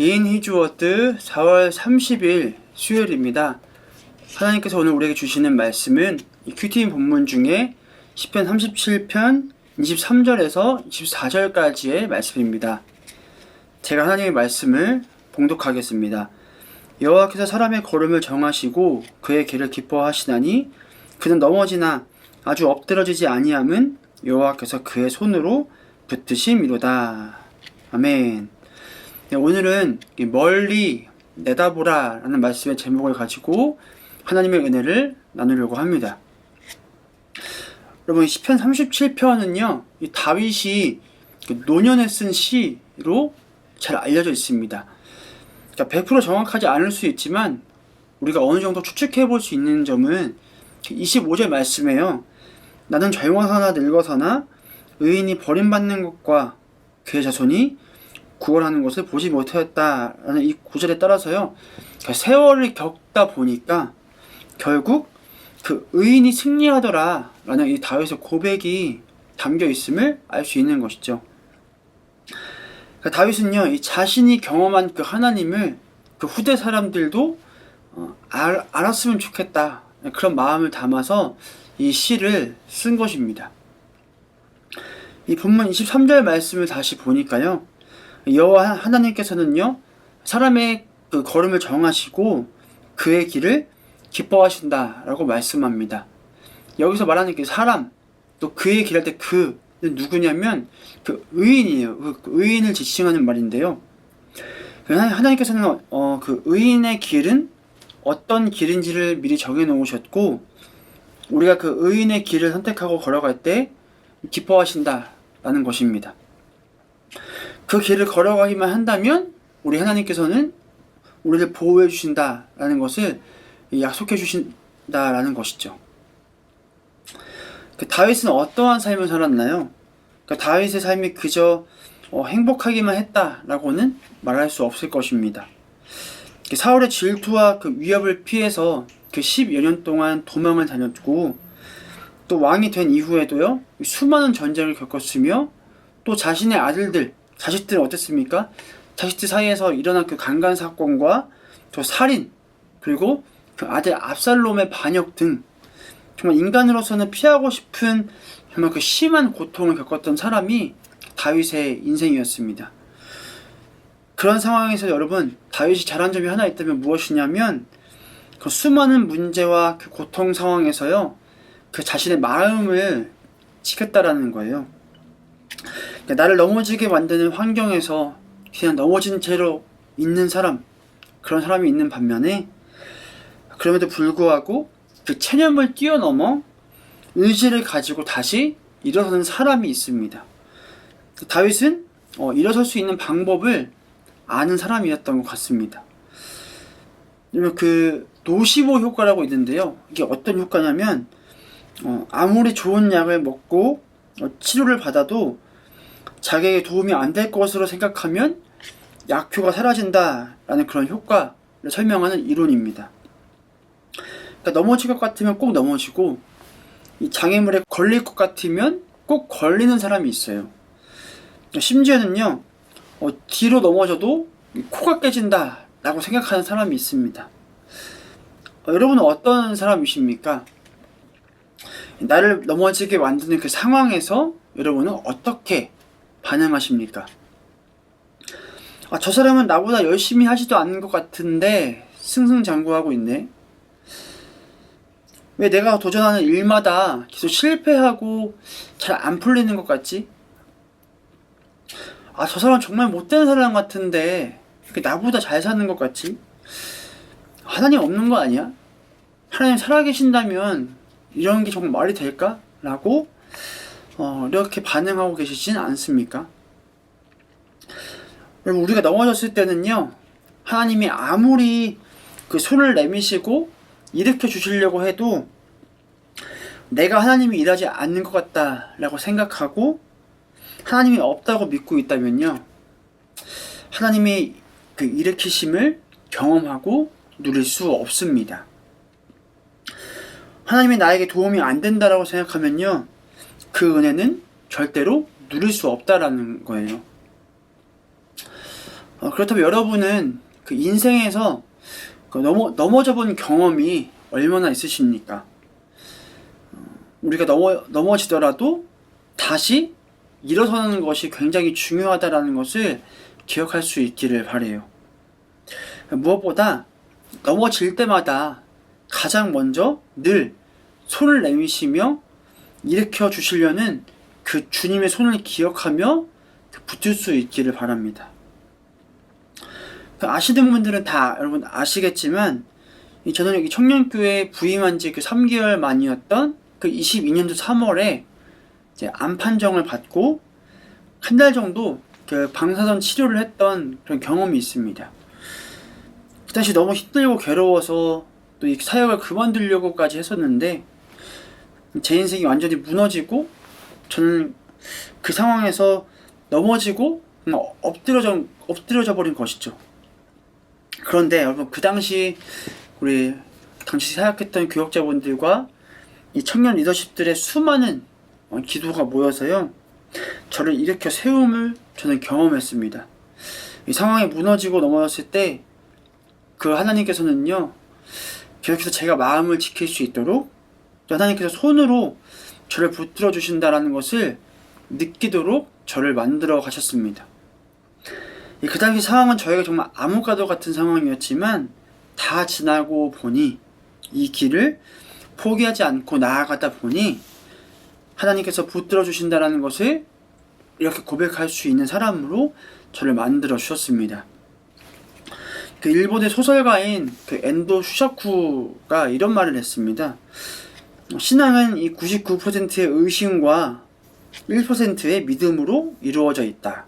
인 히즈워드 4월 30일 수요일입니다. 하나님께서 오늘 우리에게 주시는 말씀은 이 큐티인 본문 중에 시편 37편 23절에서 24절까지의 말씀입니다. 제가 하나님의 말씀을 봉독하겠습니다. 여호와께서 사람의 걸음을 정하시고 그의 길을 기뻐하시나니 그는 넘어지나 아주 엎드러지지 아니함은 여호와께서 그의 손으로 붙드심이로다. 아멘. 네, 오늘은 멀리 내다보라 라는 말씀의 제목을 가지고 하나님의 은혜를 나누려고 합니다. 여러분, 시편 37편은요, 이 다윗이 노년에 쓴 시로 잘 알려져 있습니다. 그러니까 100% 정확하지 않을 수 있지만 우리가 어느 정도 추측해 볼 수 있는 점은 25절 말씀에요. 나는 젊어서나 늙어서나 의인이 버림받는 것과 그의 자손이 구원하는 것을 보지 못하였다라는 이 구절에 따라서요, 세월을 겪다 보니까 결국 그 의인이 승리하더라 라는 이 다윗의 고백이 담겨 있음을 알 수 있는 것이죠. 그러니까 다윗은요, 이 자신이 경험한 그 하나님을 그 후대 사람들도 알았으면 좋겠다, 그런 마음을 담아서 이 시를 쓴 것입니다. 이 본문 23절 말씀을 다시 보니까요, 여호와 하나님께서는요, 사람의 그 걸음을 정하시고 그의 길을 기뻐하신다 라고 말씀합니다. 여기서 말하는 그 사람, 또 그의 길 할 때 그는 누구냐면 그 의인이에요. 그 의인을 지칭하는 말인데요, 하나님께서는 그 의인의 길은 어떤 길인지를 미리 정해 놓으셨고, 우리가 그 의인의 길을 선택하고 걸어갈 때 기뻐하신다 라는 것입니다. 그 길을 걸어가기만 한다면 우리 하나님께서는 우리를 보호해 주신다라는 것을 약속해 주신다라는 것이죠. 다윗은 어떠한 삶을 살았나요? 다윗의 삶이 그저 행복하기만 했다라고는 말할 수 없을 것입니다. 사울의 질투와 그 위협을 피해서 그 10여 년 동안 도망을 다녔고, 또 왕이 된 이후에도요, 수많은 전쟁을 겪었으며, 또 자신의 자식들은 어땠습니까? 자식들 사이에서 일어난 그 강간 사건과 또 살인, 그리고 그 아들 압살롬의 반역 등 정말 인간으로서는 피하고 싶은 정말 그 심한 고통을 겪었던 사람이 다윗의 인생이었습니다. 그런 상황에서 여러분, 다윗이 잘한 점이 하나 있다면 무엇이냐면 그 수많은 문제와 그 고통 상황에서요, 그 자신의 마음을 지켰다라는 거예요. 나를 넘어지게 만드는 환경에서 그냥 넘어진 채로 있는 사람, 그런 사람이 있는 반면에 그럼에도 불구하고 그 체념을 뛰어넘어 의지를 가지고 다시 일어서는 사람이 있습니다. 다윗은 일어설 수 있는 방법을 아는 사람이었던 것 같습니다. 그 노시보 효과라고 있는데요, 이게 어떤 효과냐면 아무리 좋은 약을 먹고 치료를 받아도 자기에게 도움이 안 될 것으로 생각하면 약효가 사라진다라는 그런 효과를 설명하는 이론입니다. 넘어질 것 같으면 꼭 넘어지고, 이 장애물에 걸릴 것 같으면 꼭 걸리는 사람이 있어요. 심지어는요, 뒤로 넘어져도 코가 깨진다라고 생각하는 사람이 있습니다. 여러분은 어떤 사람이십니까? 나를 넘어지게 만드는 그 상황에서 여러분은 어떻게 반응하십니까? 저 사람은 나보다 열심히 하지도 않는 것 같은데 승승장구하고 있네. 왜 내가 도전하는 일마다 계속 실패하고 잘 안 풀리는 것 같지? 저 사람 정말 못된 사람 같은데 나보다 잘 사는 것 같지? 하나님 없는 거 아니야? 하나님 살아계신다면 이런 게 정말 말이 될까? 라고 이렇게 반응하고 계시진 않습니까? 여러분, 우리가 넘어졌을 때는요, 하나님이 아무리 그 손을 내미시고 일으켜 주시려고 해도 내가 하나님이 일하지 않는 것 같다 라고 생각하고 하나님이 없다고 믿고 있다면요, 하나님이 그 일으키심을 경험하고 누릴 수 없습니다. 하나님이 나에게 도움이 안 된다라고 생각하면요, 그 은혜는 절대로 누릴 수 없다라는 거예요. 그렇다면 여러분은 그 인생에서 그 넘어져 본 경험이 얼마나 있으십니까? 우리가 넘어지더라도 다시 일어서는 것이 굉장히 중요하다라는 것을 기억할 수 있기를 바라요. 무엇보다 넘어질 때마다 가장 먼저 늘 손을 내미시며 일으켜 주시려는 그 주님의 손을 기억하며 붙을 수 있기를 바랍니다. 아시는 분들은 다 여러분 아시겠지만, 저는 여기 청년교회 부임한 지 그 3개월 만이었던 그 22년도 3월에 이제 암 판정을 받고 한 달 정도 그 방사선 치료를 했던 그런 경험이 있습니다. 그 당시 너무 힘들고 괴로워서 또 이 사역을 그만두려고까지 했었는데, 제 인생이 완전히 무너지고 저는 그 상황에서 넘어지고 엎드려져 버린 것이죠. 그런데 여러분, 그 당시 우리 당시 사역했던 교역자분들과 이 청년 리더십들의 수많은 기도가 모여서요, 저를 일으켜 세움을 저는 경험했습니다. 이 상황이 무너지고 넘어졌을 때 그 하나님께서는요, 계속해서 제가 마음을 지킬 수 있도록 하나님께서 손으로 저를 붙들어 주신다라는 것을 느끼도록 저를 만들어 가셨습니다. 그 당시 상황은 저희가 정말 암흑가도 같은 상황이었지만 다 지나고 보니, 이 길을 포기하지 않고 나아가다 보니 하나님께서 붙들어 주신다라는 것을 이렇게 고백할 수 있는 사람으로 저를 만들어 주셨습니다. 그 일본의 소설가인 그 엔도 슈샤쿠가 이런 말을 했습니다. 신앙은 이 99%의 의심과 1%의 믿음으로 이루어져 있다.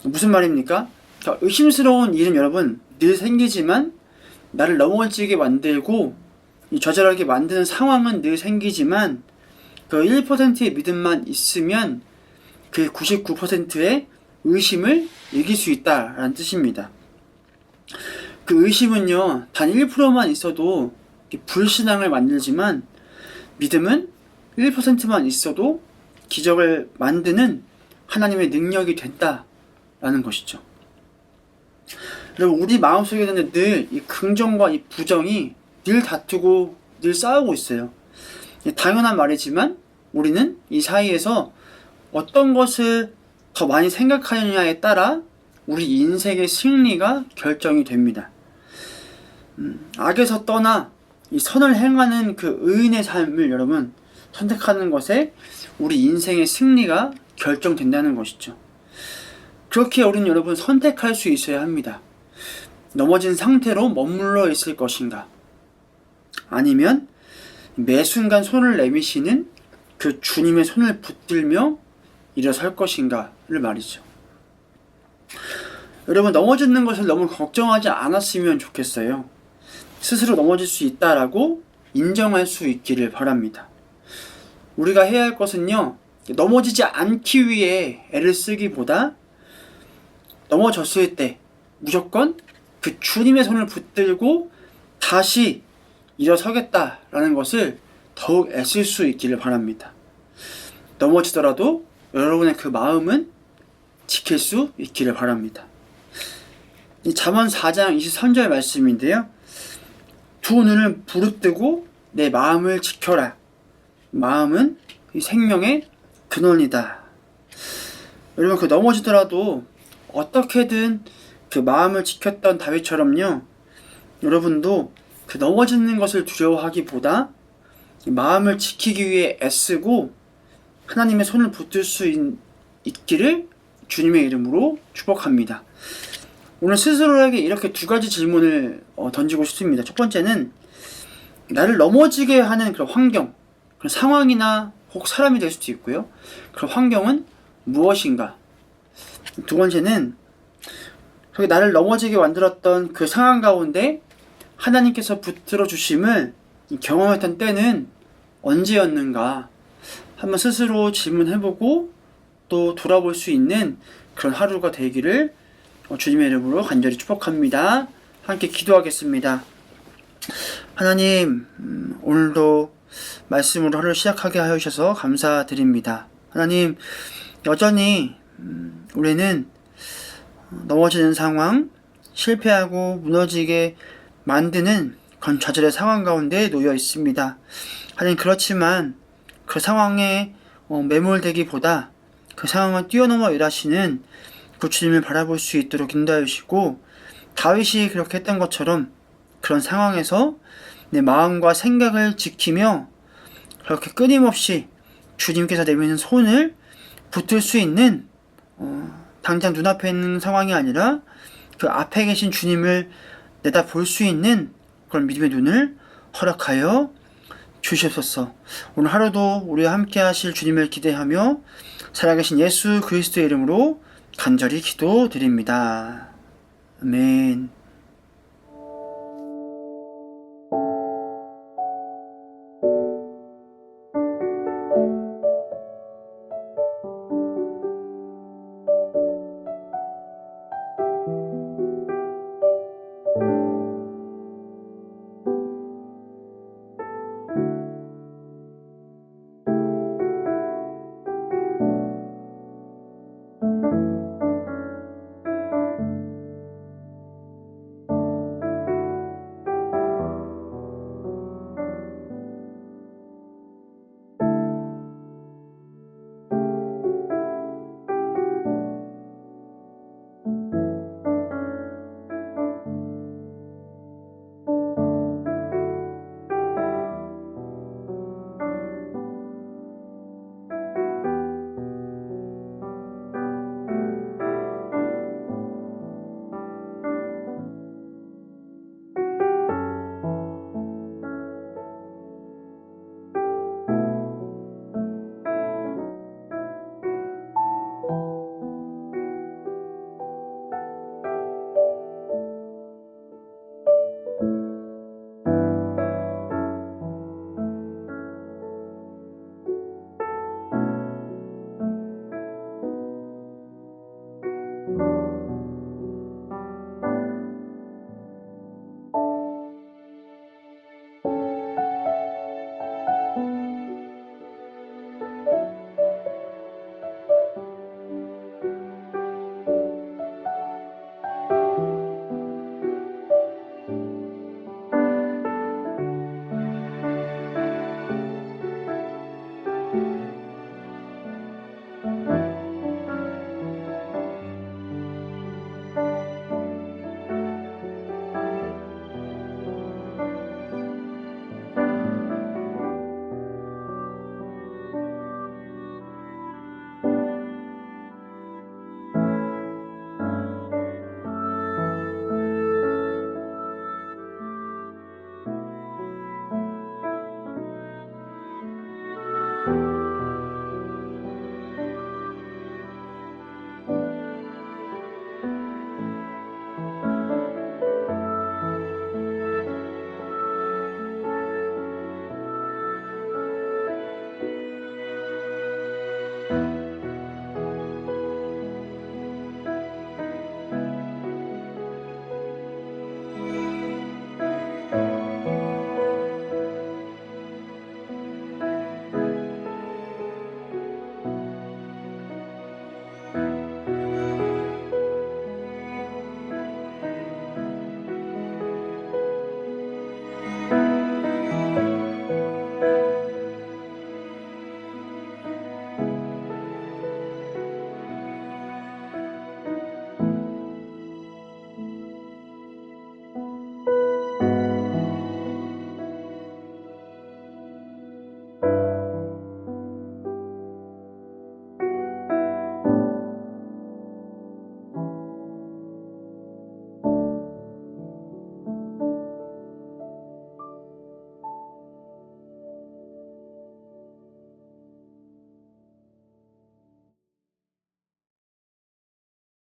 무슨 말입니까? 그러니까 의심스러운 일은 여러분 늘 생기지만, 나를 넘어지게 만들고 좌절하게 만드는 상황은 늘 생기지만, 그 1%의 믿음만 있으면 그 99%의 의심을 이길 수 있다라는 뜻입니다. 그 의심은요, 단 1%만 있어도 불신앙을 만들지만, 믿음은 1%만 있어도 기적을 만드는 하나님의 능력이 된다라는 것이죠. 여러분, 우리 마음속에는 늘 이 긍정과 이 부정이 늘 다투고 늘 싸우고 있어요. 당연한 말이지만 우리는 이 사이에서 어떤 것을 더 많이 생각하느냐에 따라 우리 인생의 승리가 결정이 됩니다. 악에서 떠나 이 선을 행하는 그 의인의 삶을 여러분 선택하는 것에 우리 인생의 승리가 결정된다는 것이죠. 그렇게 우리는 여러분 선택할 수 있어야 합니다. 넘어진 상태로 머물러 있을 것인가, 아니면 매 순간 손을 내미시는 그 주님의 손을 붙들며 일어설 것인가를 말이죠. 여러분, 넘어지는 것을 너무 걱정하지 않았으면 좋겠어요. 스스로 넘어질 수 있다라고 인정할 수 있기를 바랍니다. 우리가 해야 할 것은요, 넘어지지 않기 위해 애를 쓰기보다 넘어졌을 때 무조건 그 주님의 손을 붙들고 다시 일어서겠다라는 것을 더욱 애쓸 수 있기를 바랍니다. 넘어지더라도 여러분의 그 마음은 지킬 수 있기를 바랍니다. 이 잠언 4장 23절 말씀인데요, 두 눈을 부릅뜨고 내 마음을 지켜라. 마음은 이 생명의 근원이다. 여러분, 그 넘어지더라도 어떻게든 그 마음을 지켰던 다윗처럼요, 여러분도 그 넘어지는 것을 두려워하기보다 마음을 지키기 위해 애쓰고 하나님의 손을 붙들 수 있기를 주님의 이름으로 축복합니다. 오늘 스스로에게 이렇게 두 가지 질문을 던지고 싶습니다. 첫 번째는 나를 넘어지게 하는 그런 환경, 그런 상황이나 혹 사람이 될 수도 있고요. 그런 환경은 무엇인가? 두 번째는 나를 넘어지게 만들었던 그 상황 가운데 하나님께서 붙들어 주심을 경험했던 때는 언제였는가? 한번 스스로 질문해보고 또 돌아볼 수 있는 그런 하루가 되기를 주님의 이름으로 간절히 축복합니다. 함께 기도하겠습니다. 하나님, 오늘도 말씀으로 하루를 시작하게 하여 주셔서 감사드립니다. 하나님, 여전히 우리는 넘어지는 상황, 실패하고 무너지게 만드는 그런 좌절의 상황 가운데 놓여 있습니다. 하긴 그렇지만 그 상황에 매몰되기보다 그 상황을 뛰어넘어 일하시는 그 주님을 바라볼 수 있도록 인도하여 주시고, 다윗이 그렇게 했던 것처럼 그런 상황에서 내 마음과 생각을 지키며 그렇게 끊임없이 주님께서 내미는 손을 붙들 수 있는, 당장 눈앞에 있는 상황이 아니라 그 앞에 계신 주님을 내다볼 수 있는 그런 믿음의 눈을 허락하여 주시옵소서. 오늘 하루도 우리와 함께 하실 주님을 기대하며 살아계신 예수 그리스도의 이름으로 간절히 기도드립니다. 아멘.